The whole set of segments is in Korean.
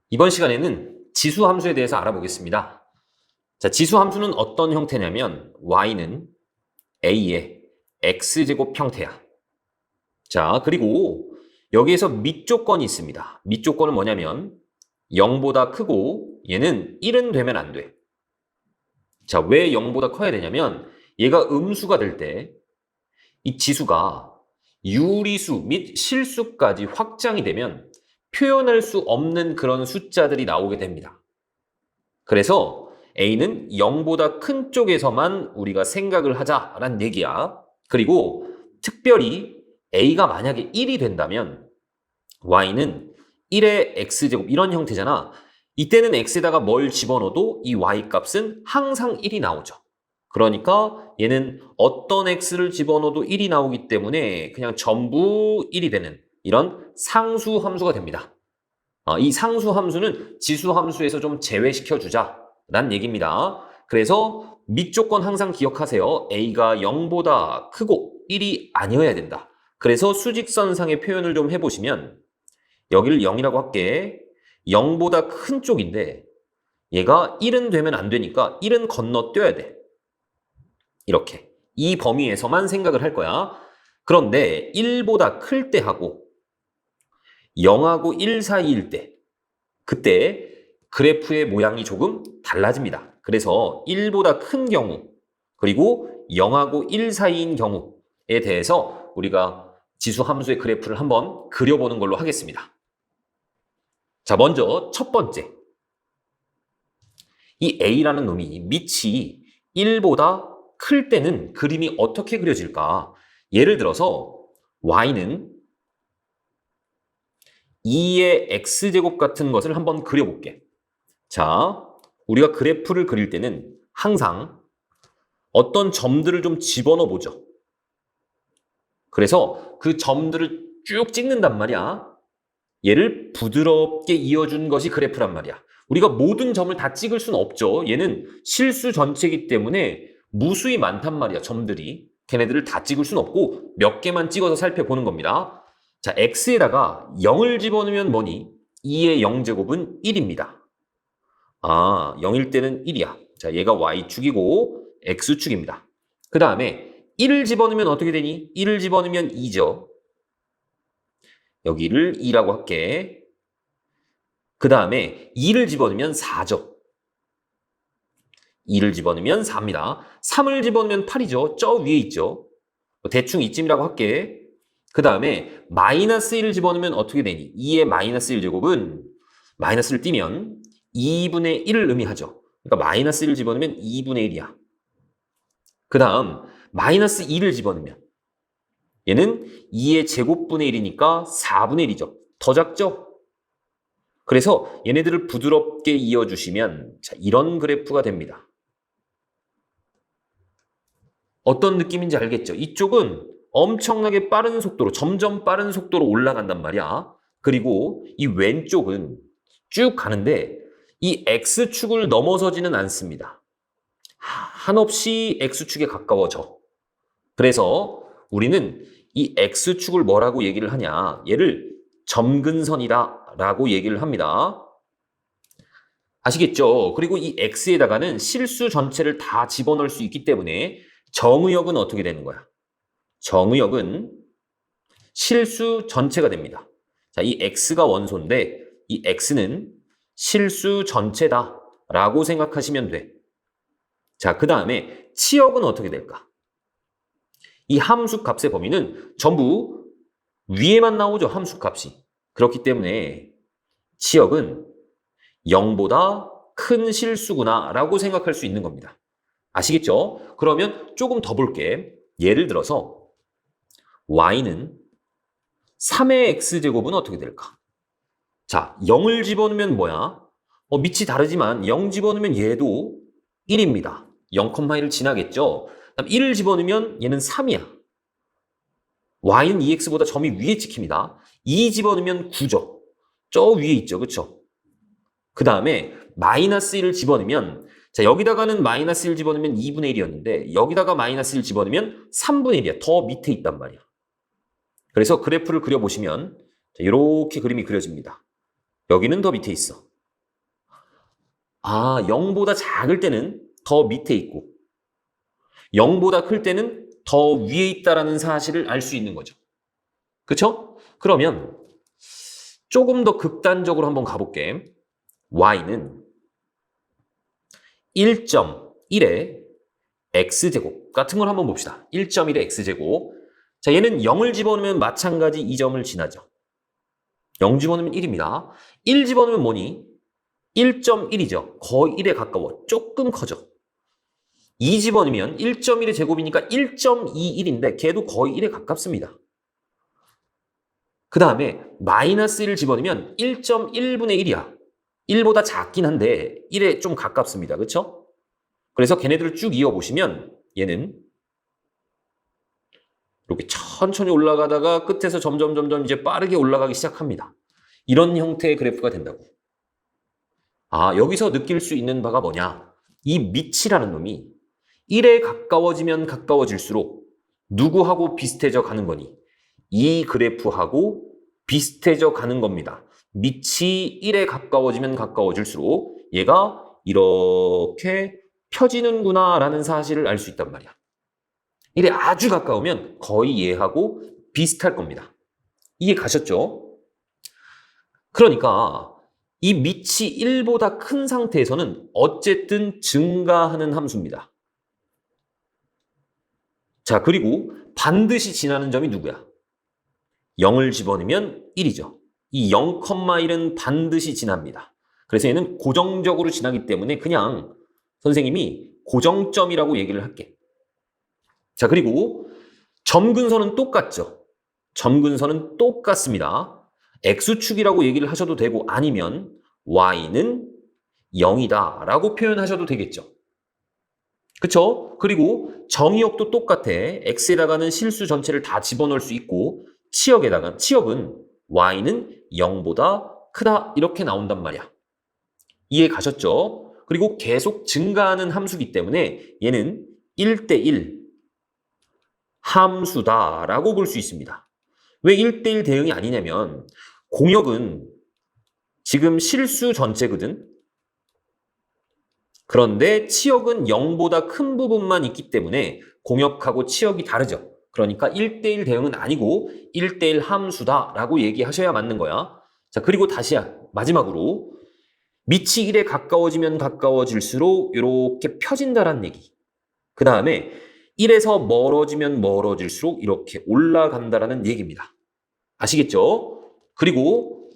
이번 시간에는 지수 함수에 대해서 알아보겠습니다. 자, 지수 함수는 어떤 형태냐면 y는 a의 x제곱 형태야. 자, 그리고 여기에서 밑조건이 있습니다. 밑조건은 뭐냐면 0보다 크고 얘는 1은 되면 안 돼. 자, 왜 0보다 커야 되냐면 얘가 음수가 될 때 이 지수가 유리수 및 실수까지 확장이 되면 표현할 수 없는 그런 숫자들이 나오게 됩니다. 그래서 A는 0보다 큰 쪽에서만 우리가 생각을 하자라는 얘기야. 그리고 특별히 A가 만약에 1이 된다면 Y는 1의 X제곱 이런 형태잖아. 이때는 X에다가 뭘 집어넣어도 이 Y 값은 항상 1이 나오죠. 그러니까 얘는 어떤 X를 집어넣어도 1이 나오기 때문에 그냥 전부 1이 되는 이런 상수 함수가 됩니다. 이 상수 함수는 지수 함수에서 좀 제외시켜주자라는 얘기입니다. 그래서 밑조건 항상 기억하세요. A가 0보다 크고 1이 아니어야 된다. 그래서 수직선상의 표현을 좀 해보시면 여기를 0이라고 할게. 0보다 큰 쪽인데 얘가 1은 되면 안 되니까 1은 건너뛰어야 돼. 이렇게. 이 범위에서만 생각을 할 거야. 그런데 1보다 클 때 하고 0하고 1 사이일 때 그때 그래프의 모양이 조금 달라집니다. 그래서 1보다 큰 경우 그리고 0하고 1 사이인 경우에 대해서 우리가 지수 함수의 그래프를 한번 그려보는 걸로 하겠습니다. 자, 먼저 첫 번째. 이 A라는 놈이 밑이 1보다 클 때는 그림이 어떻게 그려질까? 예를 들어서 Y는 2의 X제곱 같은 것을 한번 그려볼게. 자, 우리가 그래프를 그릴 때는 항상 어떤 점들을 좀 집어넣어 보죠. 그래서 그 점들을 쭉 찍는단 말이야. 얘를 부드럽게 이어준 것이 그래프란 말이야. 우리가 모든 점을 다 찍을 수는 없죠. 얘는 실수 전체이기 때문에 무수히 많단 말이야, 점들이. 걔네들을 다 찍을 수는 없고 몇 개만 찍어서 살펴보는 겁니다. 자, x에다가 0을 집어넣으면 뭐니? 2의 0제곱은 1입니다. 0일 때는 1이야. 자, 얘가 y축이고 x축입니다. 그 다음에 1을 집어넣으면 어떻게 되니? 1을 집어넣으면 2죠. 여기를 2라고 할게. 그 다음에 2를 집어넣으면 4죠. 2를 집어넣으면 4입니다. 3을 집어넣으면 8이죠. 저 위에 있죠. 대충 이쯤이라고 할게. 그 다음에 마이너스 1을 집어넣으면 어떻게 되니? 2의 마이너스 1제곱은 마이너스를 띄면 2분의 1을 의미하죠. 그러니까 마이너스 1을 집어넣으면 2분의 1이야. 그 다음 마이너스 2를 집어넣으면 얘는 2의 제곱분의 1이니까 4분의 1이죠. 더 작죠? 그래서 얘네들을 부드럽게 이어주시면 자, 이런 그래프가 됩니다. 어떤 느낌인지 알겠죠? 이쪽은 엄청나게 빠른 속도로, 점점 빠른 속도로 올라간단 말이야. 그리고 이 왼쪽은 쭉 가는데 이 X축을 넘어서지는 않습니다. 한없이 X축에 가까워져. 그래서 우리는 이 X축을 뭐라고 얘기를 하냐? 얘를 점근선이다 라고 얘기를 합니다. 아시겠죠? 그리고 이 X에다가는 실수 전체를 다 집어넣을 수 있기 때문에 정의역은 어떻게 되는 거야? 정의역은 실수 전체가 됩니다. 자, 이 X가 원소인데 이 X는 실수 전체다 라고 생각하시면 돼. 자, 그 다음에 치역은 어떻게 될까? 이 함수 값의 범위는 전부 위에만 나오죠, 함수 값이. 그렇기 때문에 치역은 0보다 큰 실수구나 라고 생각할 수 있는 겁니다. 아시겠죠? 그러면 조금 더 볼게. 예를 들어서 y는 3의 x제곱은 어떻게 될까? 자, 0을 집어넣으면 뭐야? 밑이 다르지만 0 집어넣으면 얘도 1입니다. 0,1을 지나겠죠? 그다음 1을 집어넣으면 얘는 3이야. y는 2x보다 점이 위에 찍힙니다. 2 집어넣으면 9죠. 저 위에 있죠. 그쵸? 그 다음에 마이너스 1을 집어넣으면 자, 여기다가는 마이너스 1 집어넣으면 2분의 1이었는데 여기다가 마이너스 1 집어넣으면 3분의 1이야. 더 밑에 있단 말이야. 그래서 그래프를 그려보시면 이렇게 그림이 그려집니다. 여기는 더 밑에 있어. 0보다 작을 때는 더 밑에 있고 0보다 클 때는 더 위에 있다라는 사실을 알 수 있는 거죠. 그쵸? 그러면 조금 더 극단적으로 한번 가볼게. y는 1.1의 x제곱 같은 걸 한번 봅시다. 1.1의 x제곱. 자, 얘는 0을 집어넣으면 마찬가지 이 점을 지나죠. 0 집어넣으면 1입니다. 1 집어넣으면 뭐니? 1.1이죠. 거의 1에 가까워. 조금 커져. 2 집어넣으면 1.1의 제곱이니까 1.21인데 걔도 거의 1에 가깝습니다. 그 다음에 마이너스 1을 집어넣으면 1.1분의 1이야. 1보다 작긴 한데 1에 좀 가깝습니다. 그렇죠? 그래서 걔네들을 쭉 이어보시면 얘는 이렇게 천천히 올라가다가 끝에서 점점 이제 빠르게 올라가기 시작합니다. 이런 형태의 그래프가 된다고. 여기서 느낄 수 있는 바가 뭐냐? 이 밑이라는 놈이 1에 가까워지면 가까워질수록 누구하고 비슷해져 가는 거니? 이 그래프하고 비슷해져 가는 겁니다. 밑이 1에 가까워지면 가까워질수록 얘가 이렇게 펴지는구나 라는 사실을 알 수 있단 말이야. 1에 아주 가까우면 거의 얘하고 비슷할 겁니다. 이해 가셨죠? 그러니까 이 밑이 1보다 큰 상태에서는 어쨌든 증가하는 함수입니다. 자, 그리고 반드시 지나는 점이 누구야? 0을 집어넣으면 1이죠. 이 0,1은 반드시 지납니다. 그래서 얘는 고정적으로 지나기 때문에 그냥 선생님이 고정점이라고 얘기를 할게. 자, 그리고 점근선은 똑같죠. 점근선은 똑같습니다. x축이라고 얘기를 하셔도 되고 아니면 y는 0이다 라고 표현하셔도 되겠죠. 그쵸? 그리고 정의역도 똑같아. x에다가는 실수 전체를 다 집어넣을 수 있고 치역은 y는 0보다 크다 이렇게 나온단 말이야. 이해 가셨죠? 그리고 계속 증가하는 함수기 때문에 얘는 1대1 함수다라고 볼 수 있습니다. 왜 1대1 대응이 아니냐면 공역은 지금 실수 전체거든. 그런데 치역은 0보다 큰 부분만 있기 때문에 공역하고 치역이 다르죠. 그러니까 1대1 대응은 아니고 1대1 함수다라고 얘기하셔야 맞는 거야. 자, 그리고 마지막으로 밑이 1에 가까워지면 가까워질수록 이렇게 펴진다라는 얘기. 그 다음에 1에서 멀어지면 멀어질수록 이렇게 올라간다라는 얘기입니다. 아시겠죠? 그리고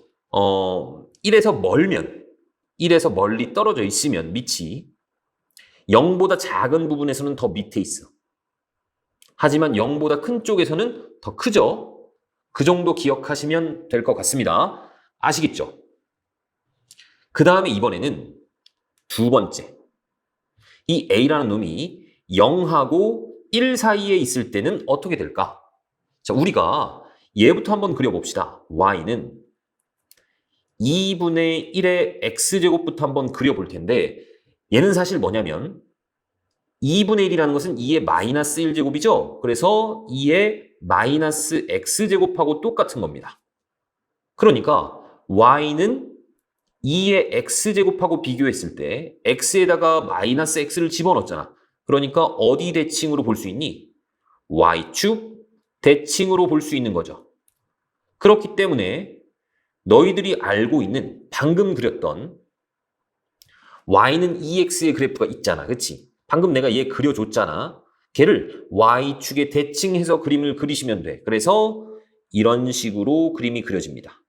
1에서 멀리 떨어져 있으면 밑이 0보다 작은 부분에서는 더 밑에 있어. 하지만 0보다 큰 쪽에서는 더 크죠? 그 정도 기억하시면 될 것 같습니다. 아시겠죠? 그 다음에 이번에는 두 번째. 이 A라는 놈이 0하고 1 사이에 있을 때는 어떻게 될까? 자, 우리가 얘부터 한번 그려봅시다. y는 2분의 1의 x제곱부터 한번 그려볼 텐데 얘는 사실 뭐냐면 2분의 1이라는 것은 2의 마이너스 1제곱이죠. 그래서 2의 마이너스 x제곱하고 똑같은 겁니다. 그러니까 y는 2의 x제곱하고 비교했을 때 x에다가 마이너스 x를 집어넣었잖아. 그러니까 어디 대칭으로 볼 수 있니? y축 대칭으로 볼 수 있는 거죠. 그렇기 때문에 너희들이 알고 있는 방금 그렸던 y는 2x의 그래프가 있잖아. 그치? 방금 내가 얘 그려줬잖아. 걔를 y축에 대칭해서 그림을 그리시면 돼. 그래서 이런 식으로 그림이 그려집니다.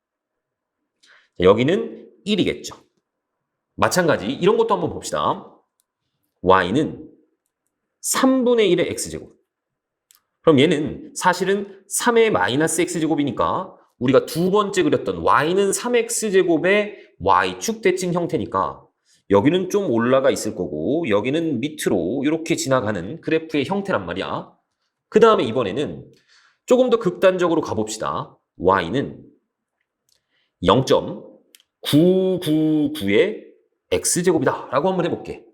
여기는 1이겠죠. 마찬가지 이런 것도 한번 봅시다. y는 3분의 1의 x제곱. 그럼 얘는 사실은 3의 마이너스 x제곱이니까 우리가 두 번째 그렸던 y는 3x제곱의 y축 대칭 형태니까 여기는 좀 올라가 있을 거고 여기는 밑으로 이렇게 지나가는 그래프의 형태란 말이야. 그 다음에 이번에는 조금 더 극단적으로 가봅시다. y는 0.999의 x제곱이다 라고 한번 해볼게.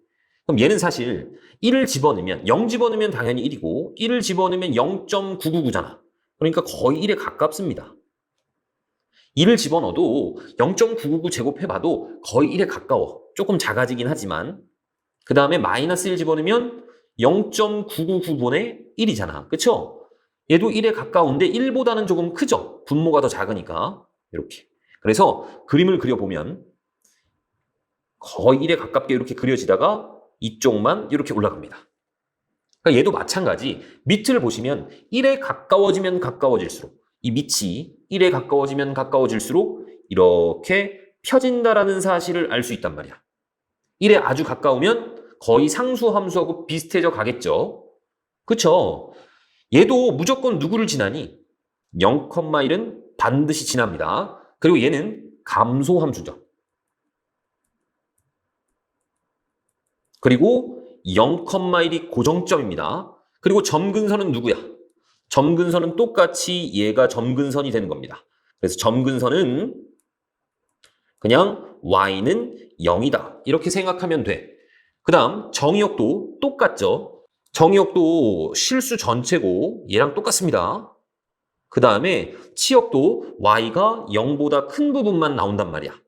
그럼 얘는 사실 1을 집어넣으면 0 집어넣으면 당연히 1이고 1을 집어넣으면 0.999잖아. 그러니까 거의 1에 가깝습니다. 1을 집어넣어도 0.999 제곱해봐도 거의 1에 가까워. 조금 작아지긴 하지만 그 다음에 마이너스 1 집어넣으면 0.999분의 1이잖아. 그쵸? 얘도 1에 가까운데 1보다는 조금 크죠? 분모가 더 작으니까. 이렇게. 그래서 그림을 그려보면 거의 1에 가깝게 이렇게 그려지다가 이쪽만 이렇게 올라갑니다. 그러니까 얘도 마찬가지. 밑을 보시면 1에 가까워지면 가까워질수록 이 밑이 1에 가까워지면 가까워질수록 이렇게 펴진다라는 사실을 알 수 있단 말이야. 1에 아주 가까우면 거의 상수함수하고 비슷해져 가겠죠. 그쵸? 얘도 무조건 누구를 지나니? 0,1은 반드시 지납니다. 그리고 얘는 감소함수죠. 그리고 0,1이 고정점입니다. 그리고 점근선은 누구야? 점근선은 똑같이 얘가 점근선이 되는 겁니다. 그래서 점근선은 그냥 y는 0이다. 이렇게 생각하면 돼. 그 다음 정의역도 똑같죠. 정의역도 실수 전체고 얘랑 똑같습니다. 그 다음에 치역도 y가 0보다 큰 부분만 나온단 말이야.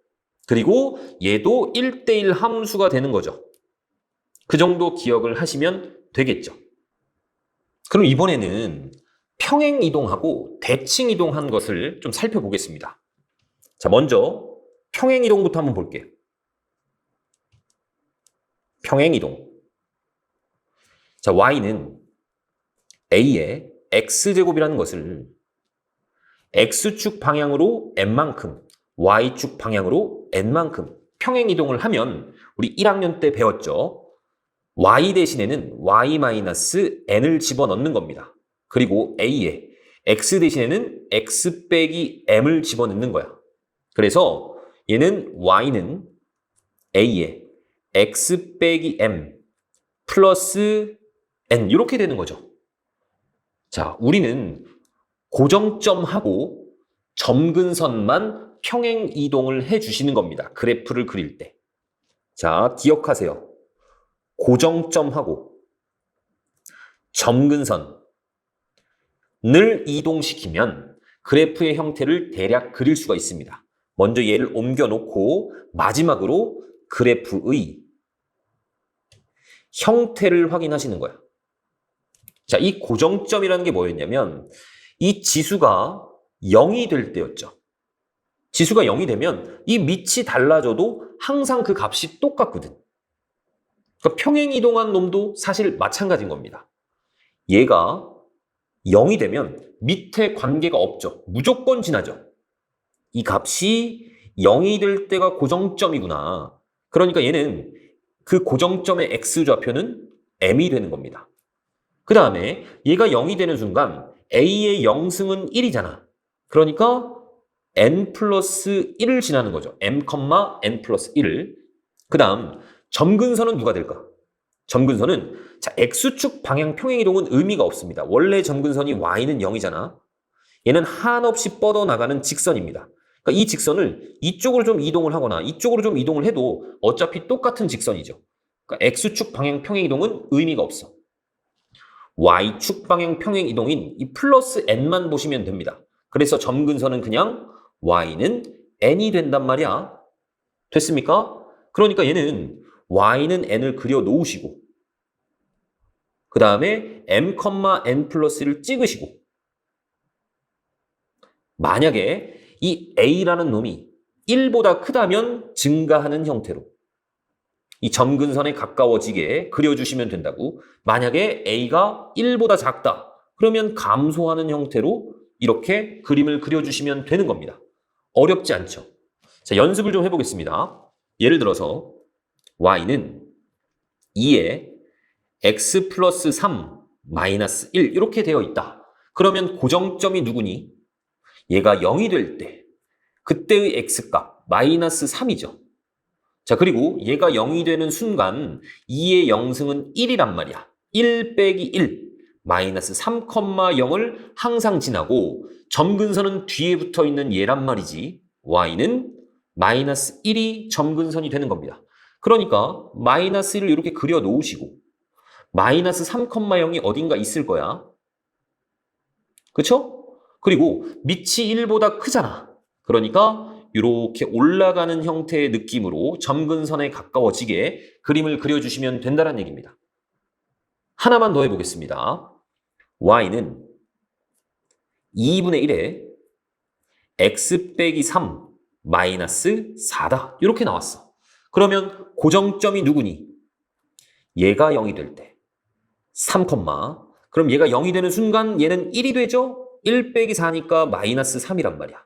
그리고 얘도 1대1 함수가 되는 거죠. 그 정도 기억을 하시면 되겠죠. 그럼 이번에는 평행이동하고 대칭이동한 것을 좀 살펴보겠습니다. 자, 먼저 평행이동부터 한번 볼게요. 평행이동. 자, y는 a의 x제곱이라는 것을 x축 방향으로 n만큼, y축 방향으로 n만큼 평행이동을 하면 우리 1학년 때 배웠죠. y 대신에는 y-n을 집어넣는 겁니다. 그리고 a에 x 대신에는 x 빼기 m을 집어넣는 거야. 그래서 얘는 y는 a에 x 빼기 m 플러스 n 이렇게 되는 거죠. 자, 우리는 고정점하고 점근선만 평행 이동을 해주시는 겁니다. 그래프를 그릴 때. 자, 기억하세요. 고정점하고 점근선을 이동시키면 그래프의 형태를 대략 그릴 수가 있습니다. 먼저 얘를 옮겨놓고 마지막으로 그래프의 형태를 확인하시는 거야. 자, 이 고정점이라는 게 뭐였냐면 이 지수가 0이 될 때였죠. 지수가 0이 되면 이 밑이 달라져도 항상 그 값이 똑같거든. 그러니까 평행이동한 놈도 사실 마찬가지인 겁니다. 얘가 0이 되면 밑에 관계가 없죠. 무조건 지나죠. 이 값이 0이 될 때가 고정점이구나. 그러니까 얘는 그 고정점의 x좌표는 m이 되는 겁니다. 그 다음에 얘가 0이 되는 순간 a의 영승은 1이잖아. 그러니까 n 플러스 1을 지나는 거죠. m, n 플러스 1을. 그 다음 점근선은 누가 될까? 점근선은 자 x축 방향 평행이동은 의미가 없습니다. 원래 점근선이 y는 0이잖아. 얘는 한없이 뻗어나가는 직선입니다. 그러니까 이 직선을 이쪽으로 좀 이동을 하거나 이쪽으로 좀 이동을 해도 어차피 똑같은 직선이죠. 그러니까 x축 방향 평행이동은 의미가 없어. y축 방향 평행이동인 이 플러스 n만 보시면 됩니다. 그래서 점근선은 그냥 y는 n이 된단 말이야. 됐습니까? 그러니까 얘는 y는 n을 그려 놓으시고 그 다음에 m, n 플러스 1을 찍으시고 만약에 이 a라는 놈이 1보다 크다면 증가하는 형태로 이 점근선에 가까워지게 그려주시면 된다고. 만약에 a가 1보다 작다 그러면 감소하는 형태로 이렇게 그림을 그려주시면 되는 겁니다. 어렵지 않죠? 자, 연습을 좀 해보겠습니다. 예를 들어서 y는 2에 x 플러스 3 마이너스 1 이렇게 되어 있다. 그러면 고정점이 누구니? 얘가 0이 될 때 그때의 x값 마이너스 3이죠. 자, 그리고 얘가 0이 되는 순간 2의 영승은 1이란 말이야. 1 빼기 1 마이너스 3,0을 항상 지나고 점근선은 뒤에 붙어 있는 얘란 말이지. y는 마이너스 1이 점근선이 되는 겁니다. 그러니까 마이너스 1을 이렇게 그려 놓으시고 마이너스 3,0이 어딘가 있을 거야. 그쵸? 그리고 밑이 1보다 크잖아. 그러니까 이렇게 올라가는 형태의 느낌으로 점근선에 가까워지게 그림을 그려주시면 된다는 얘기입니다. 하나만 더 해보겠습니다. y는 2분의 1에 x 빼기 3 마이너스 4다. 이렇게 나왔어. 그러면 고정점이 누구니? 얘가 0이 될 때 3, 그럼 얘가 0이 되는 순간 얘는 1이 되죠? 1 빼기 4니까 마이너스 3이란 말이야.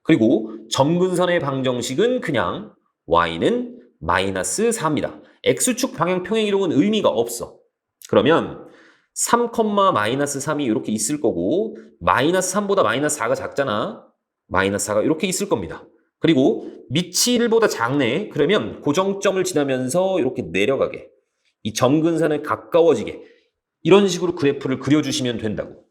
그리고 점근선의 방정식은 그냥 y는 마이너스 4입니다. x축 방향 평행 이동은 의미가 없어. 그러면 3, 마이너스 3이 이렇게 있을 거고 마이너스 3보다 마이너스 4가 작잖아. 마이너스 4가 이렇게 있을 겁니다. 그리고 밑이 1보다 작네. 그러면 고정점을 지나면서 이렇게 내려가게 이 점근선에 가까워지게 이런 식으로 그래프를 그려주시면 된다고.